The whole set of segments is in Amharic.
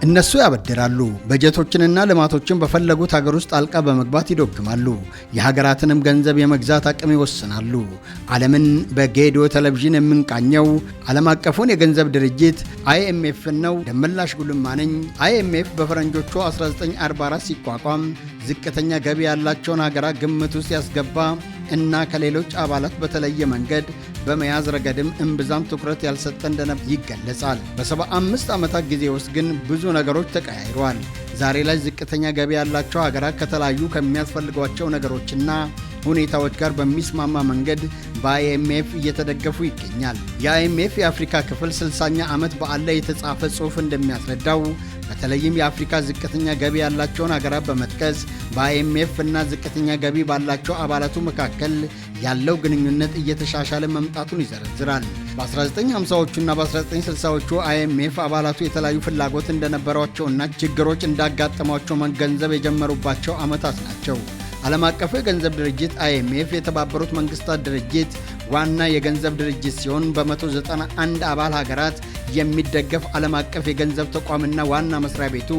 እነሱ ያበድራሉ፣ በጀቶችንና ልማቶችን በፈለጉት ሀገር ውስጥ ጣልቃ በመግባት ይዶግማሉ፣ የሀገራትንም ገንዘብ የመግዛት አቅም ይወስናሉ። ዓለምን በጌዲዮ ቴሌቪዥን የምንቃኘው ዓለም አቀፉን የገንዘብ ድርጅት IMF ነው። ደመላሽ ጉልማ ነኝ። IMF በፈረንጆቹ 1944 ሲቋቋም ዝቅተኛ ገቢ ያላቸውን ሀገራት ግምት ውስጥ ያስገባ እና ከሌሎች አባላት በተለየ መንገድ በመያዝ ረገድም እምብዛም ትኩረት ያልሰጠ እንደነበር ይገለጻል። በ75 ዓመታት ጊዜ ውስጥ ግን ብዙ ነገሮች ተቀያይረዋል። ዛሬ ላይ ዝቅተኛ ገቢ ያላቸው ሀገራት ከተለያዩ ከሚያስፈልጓቸው ነገሮችና ሁኔታዎች ጋር በሚስማማ መንገድ በIMF እየተደገፉ ይገኛል። የIMF የአፍሪካ ክፍል 60ኛ ዓመት በዓል ላይ የተጻፈ ጽሑፍ እንደሚያስረዳው በተለይም የአፍሪካ ዝቅተኛ ገቢ ያላቸውን ሀገራት በመጥቀስ በIMF እና ዝቅተኛ ገቢ ባላቸው አባላቱ መካከል ያለው ግንኙነት እየተሻሻለ መምጣቱን ይዘረዝራል። በ1950ዎቹና በ1960ዎቹ IMF አባላቱ የተለያዩ ፍላጎት እንደነበሯቸውና ችግሮች እንዳጋጠሟቸው መገንዘብ የጀመሩባቸው ዓመታት ናቸው። ዓለም አቀፉ የገንዘብ ድርጅት IMF የተባበሩት መንግስታት ድርጅት ዋና የገንዘብ ድርጅት ሲሆን በ191 አባል ሀገራት የሚደገፍ ዓለም አቀፍ የገንዘብ ተቋምና ዋና መስሪያ ቤቱ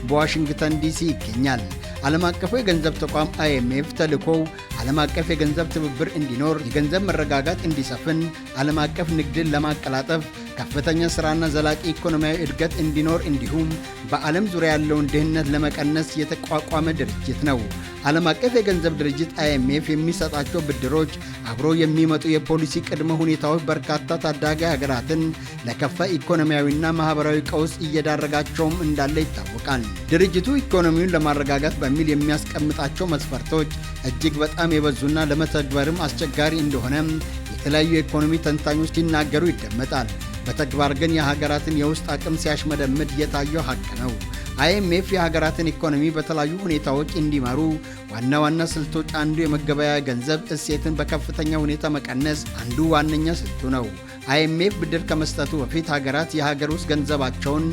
በዋሽንግተን DC ይገኛል። ዓለም አቀፉ የገንዘብ ተቋም IMF ተልዕኮው ዓለም አቀፍ የገንዘብ ትብብር እንዲኖር፣ የገንዘብ መረጋጋት እንዲሰፍን፣ ዓለም አቀፍ ንግድን ለማቀላጠፍ፣ ከፍተኛ ሥራና ዘላቂ ኢኮኖሚያዊ እድገት እንዲኖር እንዲሁም በዓለም ዙሪያ ያለውን ድህነት ለመቀነስ የተቋቋመ ድርጅት ነው። ዓለም አቀፍ የገንዘብ ድርጅት IMF የሚሰጣቸው ብድሮች አብሮ የሚመጡ የፖሊሲ ቅድመ ሁኔታዎች በርካታ ታዳጊ ሀገራትን ለከፋ ኢኮኖሚያዊና ማህበራዊ ቀውስ እየዳረጋቸውም እንዳለ ይታወቃል። ድርጅቱ ኢኮኖሚውን ለማረጋጋት በሚል የሚያስቀምጣቸው መስፈርቶች እጅግ በጣም የበዙና ለመተግበርም አስቸጋሪ እንደሆነ የተለያዩ የኢኮኖሚ ተንታኞች ሲናገሩ ይደመጣል። በተግባር ግን የሀገራትን የውስጥ አቅም ሲያሽመደምድ የታየው ሀቅ ነው። IMF የሀገራትን ኢኮኖሚ በተለያዩ ሁኔታዎች እንዲመሩ ዋና ዋና ስልቶች አንዱ የመገበያያ ገንዘብ እሴትን በከፍተኛ ሁኔታ መቀነስ አንዱ ዋነኛ ስልቱ ነው። IMF ብድር ከመስጠቱ በፊት ሀገራት የሀገር ውስጥ ገንዘባቸውን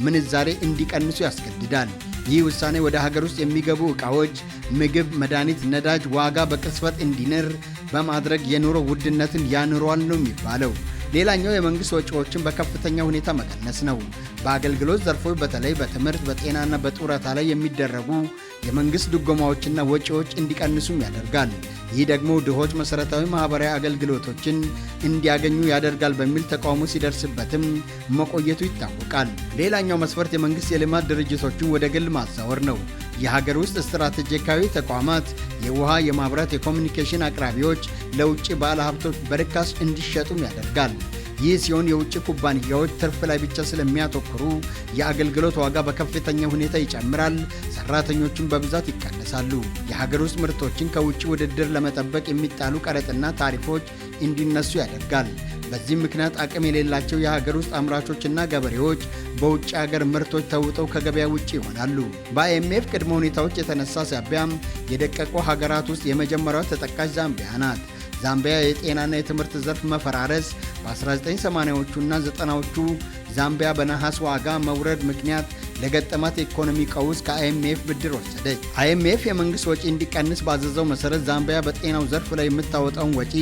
ምንዛሬ እንዲቀንሱ ያስገድዳል። ይህ ውሳኔ ወደ ሀገር ውስጥ የሚገቡ ዕቃዎች፣ ምግብ፣ መድኃኒት፣ ነዳጅ ዋጋ በቅጽበት እንዲንር በማድረግ የኑሮ ውድነትን ያንሯል ነው የሚባለው። ሌላኛው የመንግስት ወጪዎችን በከፍተኛ ሁኔታ መቀነስ ነው። በአገልግሎት ዘርፎች በተለይ በትምህርት፣ በጤናና በጡረታ ላይ የሚደረጉ የመንግስት ድጎማዎችና ወጪዎች እንዲቀንሱም ያደርጋል። ይህ ደግሞ ድሆች መሠረታዊ ማኅበራዊ አገልግሎቶችን እንዲያገኙ ያደርጋል በሚል ተቃውሞ ሲደርስበትም መቆየቱ ይታወቃል። ሌላኛው መስፈርት የመንግስት የልማት ድርጅቶችን ወደ ግል ማዛወር ነው። የሀገር ውስጥ ስትራቴጂካዊ ተቋማት የውሃ፣ የማብራት፣ የኮሚኒኬሽን አቅራቢዎች ለውጭ ባለ ሀብቶች በርካሽ እንዲሸጡም ያደርጋል። ይህ ሲሆን የውጭ ኩባንያዎች ትርፍ ላይ ብቻ ስለሚያተኩሩ የአገልግሎት ዋጋ በከፍተኛ ሁኔታ ይጨምራል፣ ሰራተኞችን በብዛት ይቀነሳሉ። የሀገር ውስጥ ምርቶችን ከውጭ ውድድር ለመጠበቅ የሚጣሉ ቀረጥና ታሪፎች እንዲነሱ ያደርጋል። በዚህ ምክንያት አቅም የሌላቸው የሀገር ውስጥ አምራቾችና ገበሬዎች በውጭ ሀገር ምርቶች ተውጠው ከገበያ ውጭ ይሆናሉ። በIMF ቅድመ ሁኔታዎች የተነሳ ሳቢያም የደቀቁ ሀገራት ውስጥ የመጀመሪያዋ ተጠቃሽ ዛምቢያ ናት። ዛምቢያ የጤናና የትምህርት ዘርፍ መፈራረስ በ1980ዎቹና 90ዎቹ ዛምቢያ በነሐስ ዋጋ መውረድ ምክንያት ለገጠማት የኢኮኖሚ ቀውስ ከIMF ብድር ወሰደች። IMF የመንግሥት ወጪ እንዲቀንስ ባዘዘው መሠረት ዛምቢያ በጤናው ዘርፍ ላይ የምታወጣውን ወጪ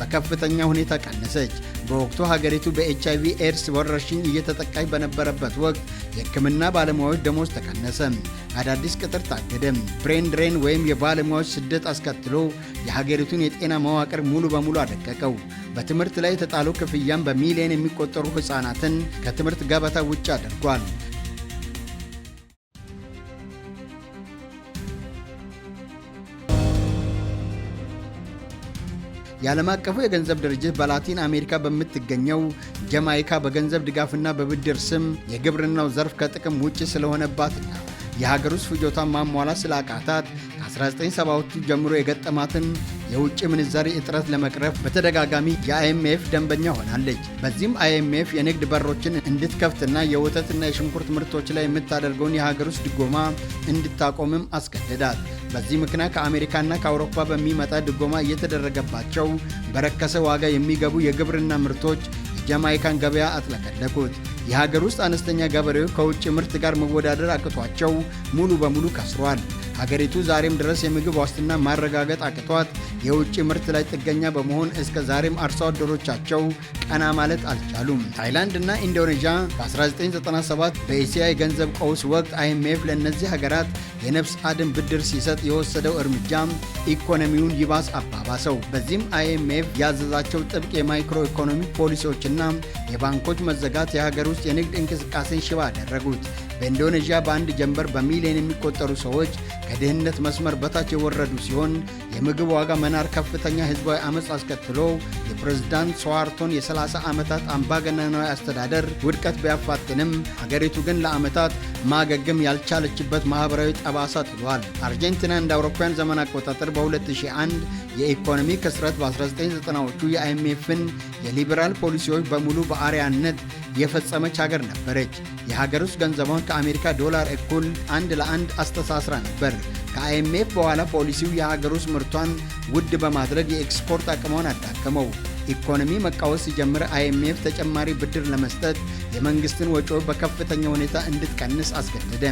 በከፍተኛ ሁኔታ ቀነሰች። በወቅቱ ሀገሪቱ በኤችአይቪ ኤድስ ወረርሽኝ እየተጠቃች በነበረበት ወቅት የሕክምና ባለሙያዎች ደሞዝ ተቀነሰ፣ አዳዲስ ቅጥር ታገደም። ብሬን ድሬን ወይም የባለሙያዎች ስደት አስከትሎ የሀገሪቱን የጤና መዋቅር ሙሉ በሙሉ አደቀቀው። በትምህርት ላይ የተጣለው ክፍያም በሚሊዮን የሚቆጠሩ ሕፃናትን ከትምህርት ገበታ ውጭ አድርጓል። የዓለም አቀፉ የገንዘብ ድርጅት በላቲን አሜሪካ በምትገኘው ጃማይካ በገንዘብ ድጋፍና በብድር ስም የግብርናው ዘርፍ ከጥቅም ውጭ ስለሆነባትና የሀገር ውስጥ ፍጆታ ማሟላት ስላቃታት ከ1970ዎቹ ጀምሮ የገጠማትን የውጭ ምንዛሪ እጥረት ለመቅረፍ በተደጋጋሚ የIMF ደንበኛ ሆናለች። በዚህም IMF የንግድ በሮችን እንድትከፍትና የወተትና የሽንኩርት ምርቶች ላይ የምታደርገውን የሀገር ውስጥ ድጎማ እንድታቆምም አስገደዳት። በዚህ ምክንያት ከአሜሪካና ከአውሮፓ በሚመጣ ድጎማ እየተደረገባቸው በረከሰ ዋጋ የሚገቡ የግብርና ምርቶች የጃማይካን ገበያ አጥለቀለቁት። የሀገር ውስጥ አነስተኛ ገበሬዎች ከውጭ ምርት ጋር መወዳደር አቅቷቸው ሙሉ በሙሉ ከስሯል። ሀገሪቱ ዛሬም ድረስ የምግብ ዋስትና ማረጋገጥ አቅቷት የውጭ ምርት ላይ ጥገኛ በመሆን እስከ ዛሬም አርሶ አደሮቻቸው ቀና ማለት አልቻሉም። ታይላንድ እና ኢንዶኔዥያ በ1997 በኤስያ የገንዘብ ቀውስ ወቅት IMF ለእነዚህ ሀገራት የነፍስ አድን ብድር ሲሰጥ የወሰደው እርምጃ ኢኮኖሚውን ይባስ አባባሰው። በዚህም IMF ያዘዛቸው ጥብቅ የማይክሮ ኢኮኖሚ ፖሊሲዎችና የባንኮች መዘጋት የሀገር ውስጥ የንግድ እንቅስቃሴን ሽባ አደረጉት። በኢንዶኔዥያ በአንድ ጀንበር በሚሊዮን የሚቆጠሩ ሰዎች ከድህነት መስመር በታች የወረዱ ሲሆን የምግብ ዋጋ መናር ከፍተኛ ህዝባዊ አመፅ አስከትሎ የፕሬዝዳንት ሱሃርቶን የ30 ዓመታት አምባገነናዊ አስተዳደር ውድቀት ቢያፋጥንም ሀገሪቱ ግን ለዓመታት ማገገም ያልቻለችበት ማህበራዊ ጠባሳ ጥሏል። አርጀንቲና እንደ አውሮፓውያን ዘመን አቆጣጠር በ2001 የኢኮኖሚ ክስረት በ1990ዎቹ የIMFን የሊበራል ፖሊሲዎች በሙሉ በአርአያነት የፈጸመች ሀገር ነበረች። የሀገር ውስጥ ገንዘቧን ከአሜሪካ ዶላር እኩል 1 ለ1 አስተሳስራ ነበር። ከIMF በኋላ ፖሊሲው የሀገር ውስጥ ምርቷን ውድ በማድረግ የኤክስፖርት አቅሟን አዳከመው። ኢኮኖሚ መቃወስ ሲጀምር IMF ተጨማሪ ብድር ለመስጠት የመንግስትን ወጪዎች በከፍተኛ ሁኔታ እንድትቀንስ አስገደደ።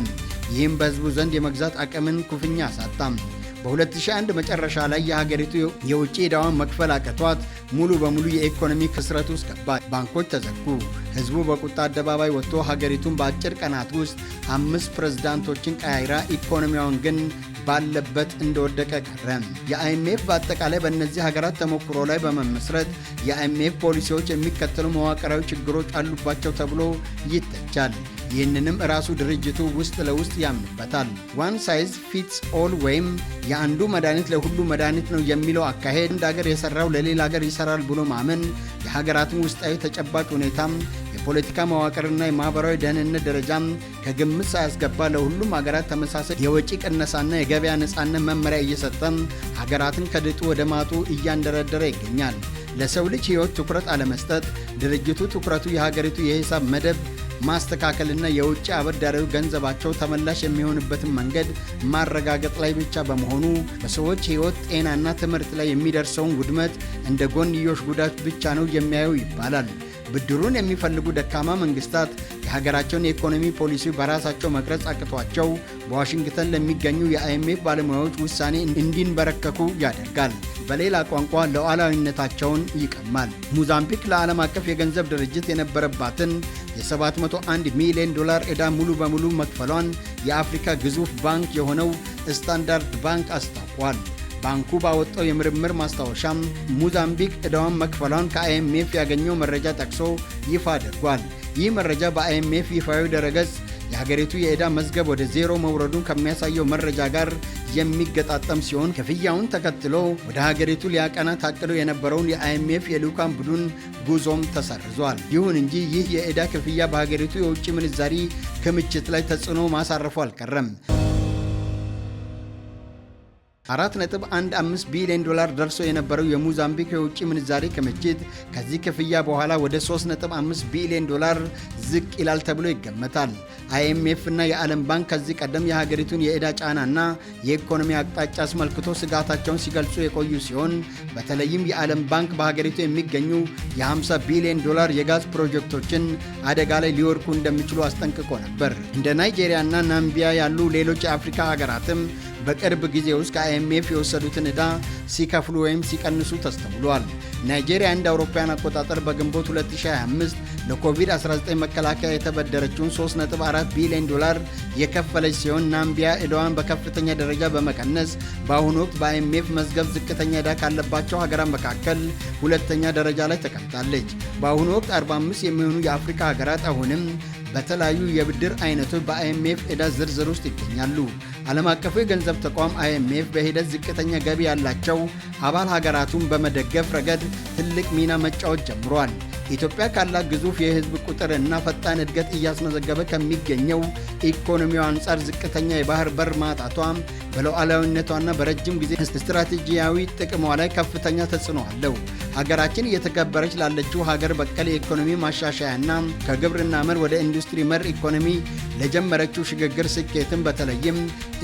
ይህም በህዝቡ ዘንድ የመግዛት አቅምን ኩፍኛ አሳጣም። በ2001 መጨረሻ ላይ የሀገሪቱ የውጭ ዕዳዋን መክፈል አቅቷት ሙሉ በሙሉ የኢኮኖሚ ክስረት ውስጥ ገባች። ባንኮች ተዘጉ። ህዝቡ በቁጣ አደባባይ ወጥቶ ሀገሪቱን በአጭር ቀናት ውስጥ 5 ፕሬዝዳንቶችን ቀያይራ ኢኮኖሚያውን ግን ባለበት እንደወደቀ ቀረ። የIMF በአጠቃላይ በእነዚህ ሀገራት ተሞክሮ ላይ በመመስረት የIMF ፖሊሲዎች የሚከተሉ መዋቅራዊ ችግሮች አሉባቸው ተብሎ ይተቻል። ይህንንም ራሱ ድርጅቱ ውስጥ ለውስጥ ያምንበታል። ዋን ሳይዝ ፊትስ ኦል ወይም የአንዱ መድኃኒት ለሁሉ መድኃኒት ነው የሚለው አካሄድ አንድ ሀገር የሰራው ለሌላ ሀገር ይሰራል ብሎ ማመን የሀገራትን ውስጣዊ ተጨባጭ ሁኔታም የፖለቲካ መዋቅርና የማህበራዊ ደህንነት ደረጃም ከግምት ሳያስገባ ለሁሉም ሀገራት ተመሳሳይ የወጪ ቅነሳና የገበያ ነፃነት መመሪያ እየሰጠም ሀገራትን ከድጡ ወደ ማጡ እያንደረደረ ይገኛል። ለሰው ልጅ ህይወት ትኩረት አለመስጠት ድርጅቱ ትኩረቱ የሀገሪቱ የሂሳብ መደብ ማስተካከልና የውጭ አበዳሪው ገንዘባቸው ተመላሽ የሚሆንበትን መንገድ ማረጋገጥ ላይ ብቻ በመሆኑ በሰዎች ህይወት፣ ጤናና ትምህርት ላይ የሚደርሰውን ውድመት እንደ ጎንዮሽ ጉዳት ብቻ ነው የሚያየው ይባላል። ብድሩን የሚፈልጉ ደካማ መንግስታት የሀገራቸውን የኢኮኖሚ ፖሊሲ በራሳቸው መቅረጽ አቅቷቸው በዋሽንግተን ለሚገኙ የIMF ባለሙያዎች ውሳኔ እንዲንበረከኩ ያደርጋል። በሌላ ቋንቋ ሉዓላዊነታቸውን ይቀማል። ሞዛምቢክ ለዓለም አቀፍ የገንዘብ ድርጅት የነበረባትን የ701 ሚሊዮን ዶላር ዕዳ ሙሉ በሙሉ መክፈሏን የአፍሪካ ግዙፍ ባንክ የሆነው ስታንዳርድ ባንክ አስታውቋል። ባንኩ ባወጣው የምርምር ማስታወሻም ሞዛምቢክ ዕዳዋን መክፈሏን ከIMF ያገኘው መረጃ ጠቅሶ ይፋ አድርጓል። ይህ መረጃ በIMF ይፋዊ ድረገጽ የሀገሪቱ የዕዳ መዝገብ ወደ ዜሮ መውረዱን ከሚያሳየው መረጃ ጋር የሚገጣጠም ሲሆን ክፍያውን ተከትሎ ወደ ሀገሪቱ ሊያቀና ታቅዶ የነበረውን የIMF የልዑካን ቡድን ጉዞም ተሰርዟል። ይሁን እንጂ ይህ የዕዳ ክፍያ በሀገሪቱ የውጭ ምንዛሪ ክምችት ላይ ተጽዕኖ ማሳረፉ አልቀረም። 4.15 ቢሊዮን ዶላር ደርሶ የነበረው የሞዛምቢክ የውጭ ምንዛሪ ክምችት ከዚህ ክፍያ በኋላ ወደ 3.5 ቢሊዮን ዶላር ዝቅ ይላል ተብሎ ይገመታል። IMF እና የዓለም ባንክ ከዚህ ቀደም የሀገሪቱን የዕዳ ጫናና የኢኮኖሚ አቅጣጫ አስመልክቶ ስጋታቸውን ሲገልጹ የቆዩ ሲሆን በተለይም የዓለም ባንክ በሀገሪቱ የሚገኙ የ50 ቢሊዮን ዶላር የጋዝ ፕሮጀክቶችን አደጋ ላይ ሊወድቁ እንደሚችሉ አስጠንቅቆ ነበር። እንደ ናይጄሪያና ናምቢያ ያሉ ሌሎች የአፍሪካ ሀገራትም በቅርብ ጊዜ ውስጥ ከIMF የወሰዱትን ዕዳ ሲከፍሉ ወይም ሲቀንሱ ተስተውሏል። ናይጄሪያ እንደ አውሮፓውያን አቆጣጠር በግንቦት 2025 ለኮቪድ-19 መከላከያ የተበደረችውን 3.4 ቢሊዮን ዶላር የከፈለች ሲሆን ናምቢያ ዕዳዋን በከፍተኛ ደረጃ በመቀነስ በአሁኑ ወቅት በIMF መዝገብ ዝቅተኛ ዕዳ ካለባቸው ሀገራት መካከል ሁለተኛ ደረጃ ላይ ተቀምጣለች። በአሁኑ ወቅት 45 የሚሆኑ የአፍሪካ ሀገራት አሁንም በተለያዩ የብድር አይነቶች በIMF ዕዳ ዝርዝር ውስጥ ይገኛሉ። ዓለም አቀፉ የገንዘብ ተቋም IMF በሂደት ዝቅተኛ ገቢ ያላቸው አባል ሀገራቱን በመደገፍ ረገድ ትልቅ ሚና መጫወት ጀምሯል። ኢትዮጵያ ካላት ግዙፍ የህዝብ ቁጥር እና ፈጣን እድገት እያስመዘገበ ከሚገኘው ኢኮኖሚው አንጻር ዝቅተኛ የባህር በር ማጣቷ በሉዓላዊነቷና በረጅም ጊዜ ስትራቴጂያዊ ጥቅሟ ላይ ከፍተኛ ተጽዕኖ አለው። ሀገራችን እየተገበረች ላለችው ሀገር በቀል የኢኮኖሚ ማሻሻያና ከግብርና መር ወደ ኢንዱስትሪ መር ኢኮኖሚ ለጀመረችው ሽግግር ስኬትን በተለይም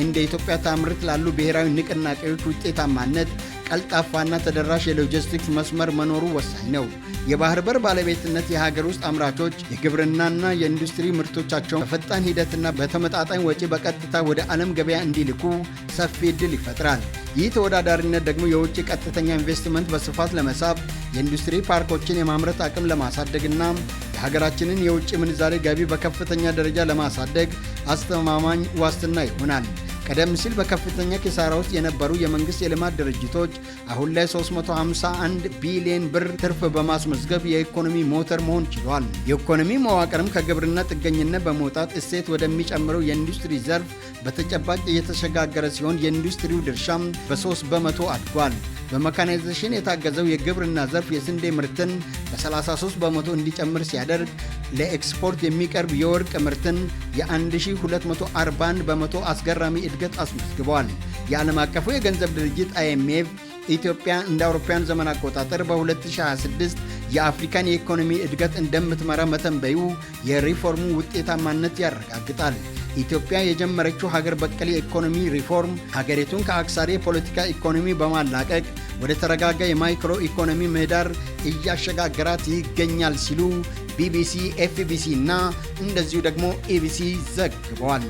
እንደ ኢትዮጵያ ታምርት ላሉ ብሔራዊ ንቅናቄዎች ውጤታማነት ቀልጣፋና ተደራሽ የሎጂስቲክስ መስመር መኖሩ ወሳኝ ነው። የባህር በር ባለቤትነት የሀገር ውስጥ አምራቾች የግብርናና የኢንዱስትሪ ምርቶቻቸውን በፈጣን ሂደትና በተመጣጣኝ ወጪ በቀጥታ ወደ ዓለም ገበያ እንዲልኩ ሰፊ ዕድል ይፈጥራል። ይህ ተወዳዳሪነት ደግሞ የውጭ ቀጥተኛ ኢንቨስትመንት በስፋት ለመሳብ፣ የኢንዱስትሪ ፓርኮችን የማምረት አቅም ለማሳደግና የሀገራችንን የውጭ ምንዛሬ ገቢ በከፍተኛ ደረጃ ለማሳደግ አስተማማኝ ዋስትና ይሆናል። ቀደም ሲል በከፍተኛ ኪሳራ ውስጥ የነበሩ የመንግሥት የልማት ድርጅቶች አሁን ላይ 351 ቢሊዮን ብር ትርፍ በማስመዝገብ የኢኮኖሚ ሞተር መሆን ችሏል። የኢኮኖሚ መዋቅርም ከግብርና ጥገኝነት በመውጣት እሴት ወደሚጨምረው የኢንዱስትሪ ዘርፍ በተጨባጭ እየተሸጋገረ ሲሆን የኢንዱስትሪው ድርሻም በ3 በመቶ አድጓል። በሜካናይዜሽን የታገዘው የግብርና ዘርፍ የስንዴ ምርትን በ33 በመቶ እንዲጨምር ሲያደርግ ለኤክስፖርት የሚቀርብ የወርቅ ምርትን የ1241 በመቶ አስገራሚ እድገት አስመዝግቧል። የዓለም አቀፉ የገንዘብ ድርጅት IMF ኢትዮጵያ እንደ አውሮፓውያን ዘመን አቆጣጠር በ2026 የአፍሪካን የኢኮኖሚ እድገት እንደምትመራ መተንበዩ የሪፎርሙ ውጤታማነት ያረጋግጣል። ኢትዮጵያ የጀመረችው ሀገር በቀል የኢኮኖሚ ሪፎርም ሀገሪቱን ከአክሳሪ የፖለቲካ ኢኮኖሚ በማላቀቅ ወደ ተረጋጋ የማይክሮ ኢኮኖሚ ምህዳር እያሸጋገራት ይገኛል ሲሉ ቢቢሲ፣ ኤፍቢሲ እና እንደዚሁ ደግሞ ኢቢሲ ዘግበዋል።